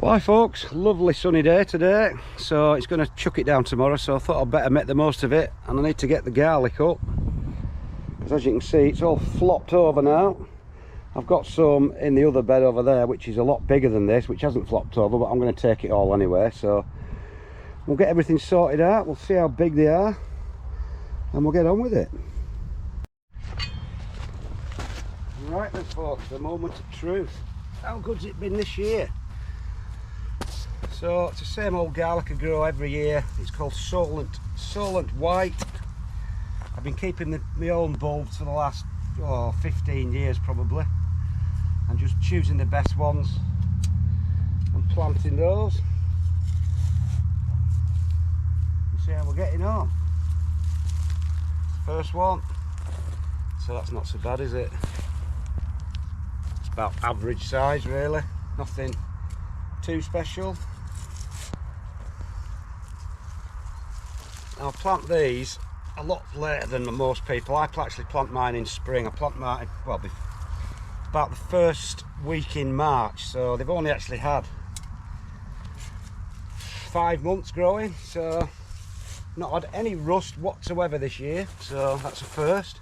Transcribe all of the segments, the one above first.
Well, hi folks, lovely sunny day today, so it's going to chuck it down tomorrow, so I thought I'd better make the most of it, and I need to get the garlic up because as you can see it's all flopped over now. I've got some in the other bed over there which is a lot bigger than this, which hasn't flopped over, but I'm going to take it all anyway, so we'll get everything sorted out, we'll see how big they are and we'll get on with it. Right then folks, the moment of truth. How good's it been this year? So it's the same old garlic I grow every year. It's called Solent Wight. I've been keeping my own bulbs for the last 15 years probably, and just choosing the best ones and planting those. We'll see how we're getting on. First one, so that's not so bad, is it? It's about average size really, nothing too special. I'll plant these a lot later than most people. I actually plant mine in spring. I plant mine, well, about the first week in March, so they've only actually had 5 months growing, so not had any rust whatsoever this year, so that's a first.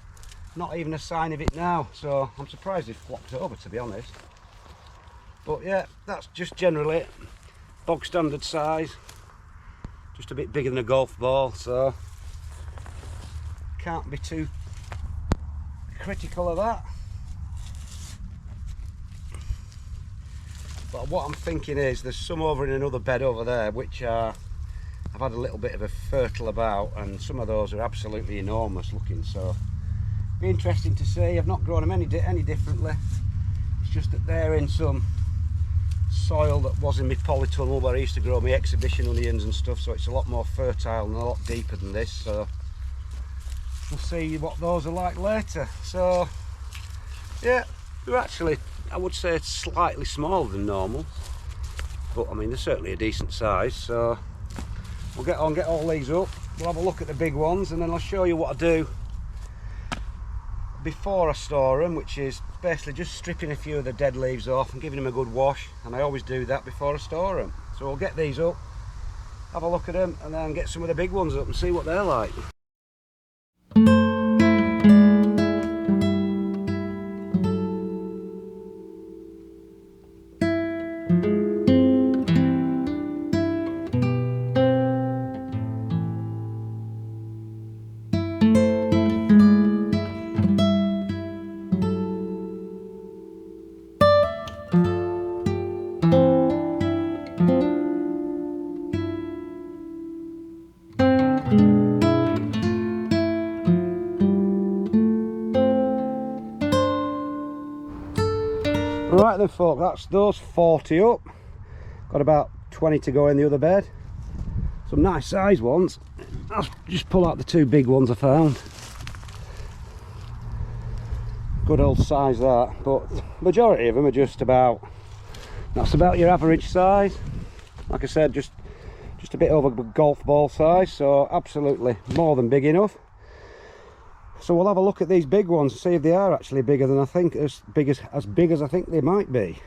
Not even a sign of it now, so I'm surprised they've flopped over, to be honest. But yeah, that's just generally bog standard size, just a bit bigger than a golf ball, so can't be too critical of that. But what I'm thinking is there's some over in another bed over there which I've had a little bit of a fertile about, and some of those are absolutely enormous looking, so be interesting to see. I've not grown them any differently. It's just that they're in some soil that was in my polytunnel where I used to grow my exhibition onions and stuff, so it's a lot more fertile and a lot deeper than this, so we'll see what those are like later. So yeah, they're actually, I would say, slightly smaller than normal, but I mean they're certainly a decent size, so we'll get all these up, we'll have a look at the big ones, and then I'll show you what I do before I store them, which is basically just stripping a few of the dead leaves off and giving them a good wash, and I always do that before I store them. So we'll get these up, have a look at them, and then get some of the big ones up and see what they're like. Right then folk, that's those 40 up. Got about 20 to go in the other bed. Some nice size ones. I'll just pull out the 2 big ones I found. Good old size that, but majority of them are just about, that's about your average size. Like I said, just a bit over golf ball size, so absolutely more than big enough. So we'll have a look at these big ones and see if they are actually bigger than I think, as big as I think they might be.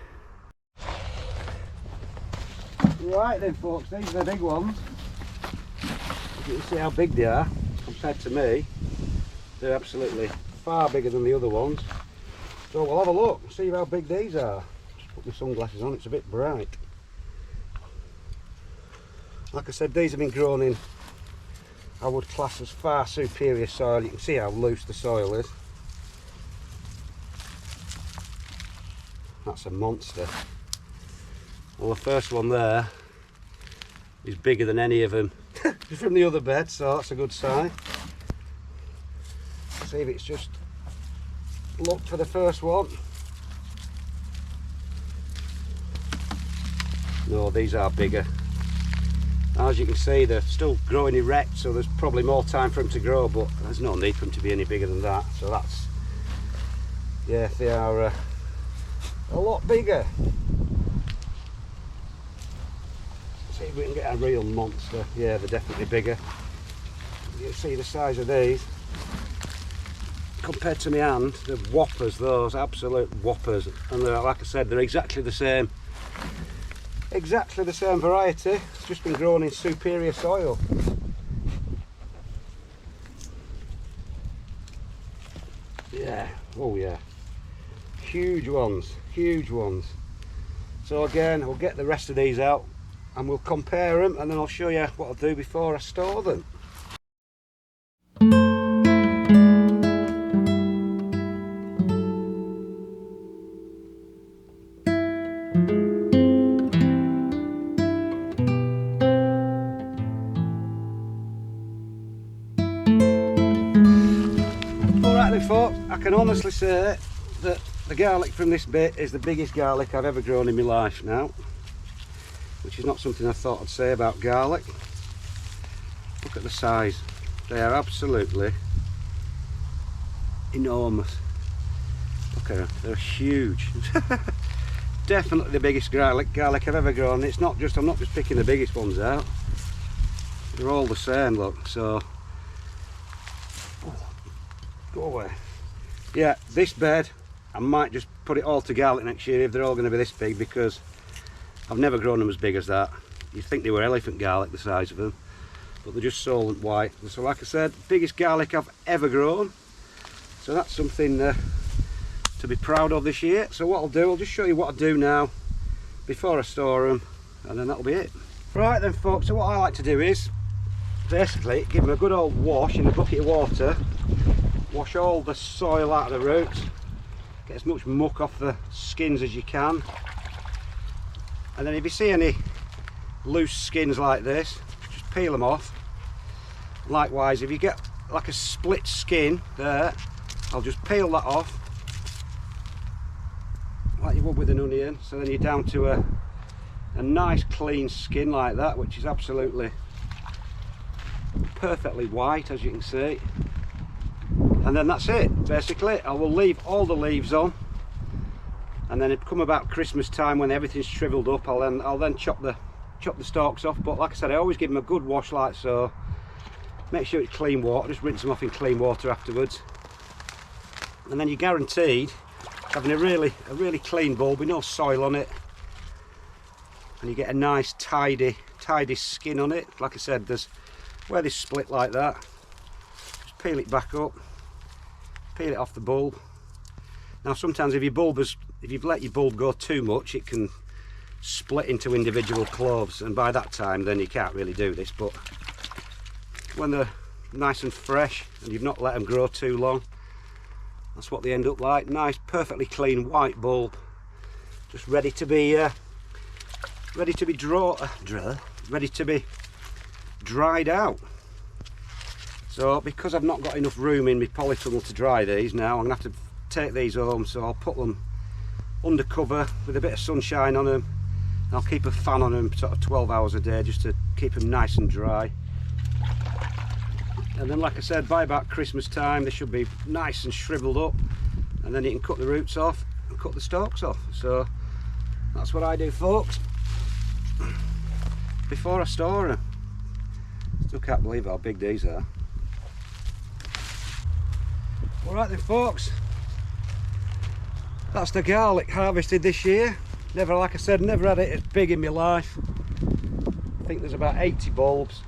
Right then folks, these are the big ones. You can see how big they are compared to me. They're absolutely far bigger than the other ones. So we'll have a look and see how big these are. Just put my sunglasses on, it's a bit bright. Like I said, these have been grown in, I would class as far superior soil. You can see how loose the soil is. That's a monster. Well, the first one there is bigger than any of them from the other bed, so that's a good sign. See if it's just look for the first one. No, these are bigger. As you can see, they're still growing erect, so there's probably more time for them to grow, but there's no need for them to be any bigger than that. So that's, yeah, they are a lot bigger. See if we can get a real monster. Yeah, they're definitely bigger. You can see the size of these compared to my hand. They're whoppers, those absolute whoppers, and they're, like I said, they're exactly the same exactly the same variety, it's just been grown in superior soil. Yeah, oh yeah, huge ones, huge ones. So again, we'll get the rest of these out and we'll compare them, and then I'll show you what I'll do before I store them. Alright then folks, I can honestly say that the garlic from this bit is the biggest garlic I've ever grown in my life now, which is not something I thought I'd say about garlic. Look at the size, they are absolutely enormous. Look at them, they're huge. Definitely the biggest garlic I've ever grown. It's not just, I'm not just picking the biggest ones out, they're all the same, look. So go away. Yeah, this bed I might just put it all to garlic next year if they're all going to be this big, because I've never grown them as big as that. You'd think they were elephant garlic, the size of them, but they're just Solent Wight. So like I said, biggest garlic I've ever grown, so that's something to be proud of this year. So what I'll do, I'll just show you what I do now before I store them, and then that'll be it. Right then folks, so what I like to do is basically give them a good old wash in a bucket of water, wash all the soil out of the roots, get as much muck off the skins as you can, and then if you see any loose skins like this, just peel them off. Likewise, if you get like a split skin there, I'll just peel that off like you would with an onion, so then you're down to a nice clean skin like that, which is absolutely perfectly white, as you can see. And then that's it, basically. I will leave all the leaves on, and then it come about Christmas time when everything's shriveled up, I'll then chop the stalks off. But like I said, I always give them a good wash like so. Make sure it's clean water, just rinse them off in clean water afterwards, and then you're guaranteed having a really clean bulb with no soil on it, and you get a nice tidy skin on it. Like I said, there's where they split like that, just peel it back up, peel it off the bulb. Now sometimes if you've let your bulb go too much, it can split into individual cloves, and by that time then you can't really do this. But when they're nice and fresh and you've not let them grow too long, that's what they end up like. Nice, perfectly clean white bulb, just ready to be dried out. So because I've not got enough room in my polytunnel to dry these now, I'm going to have to take these home, so I'll put them under cover with a bit of sunshine on them. I'll keep a fan on them sort of 12 hours a day just to keep them nice and dry. And then like I said, by about Christmas time they should be nice and shriveled up, and then you can cut the roots off and cut the stalks off. So that's what I do folks before I store them. Still can't believe how big these are. Alright then folks, that's the garlic harvested this year. Never, like I said, never had it as big in my life. I think there's about 80 bulbs,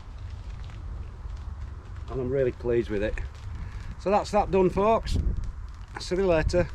and I'm really pleased with it. So that's that done folks. I'll see you later.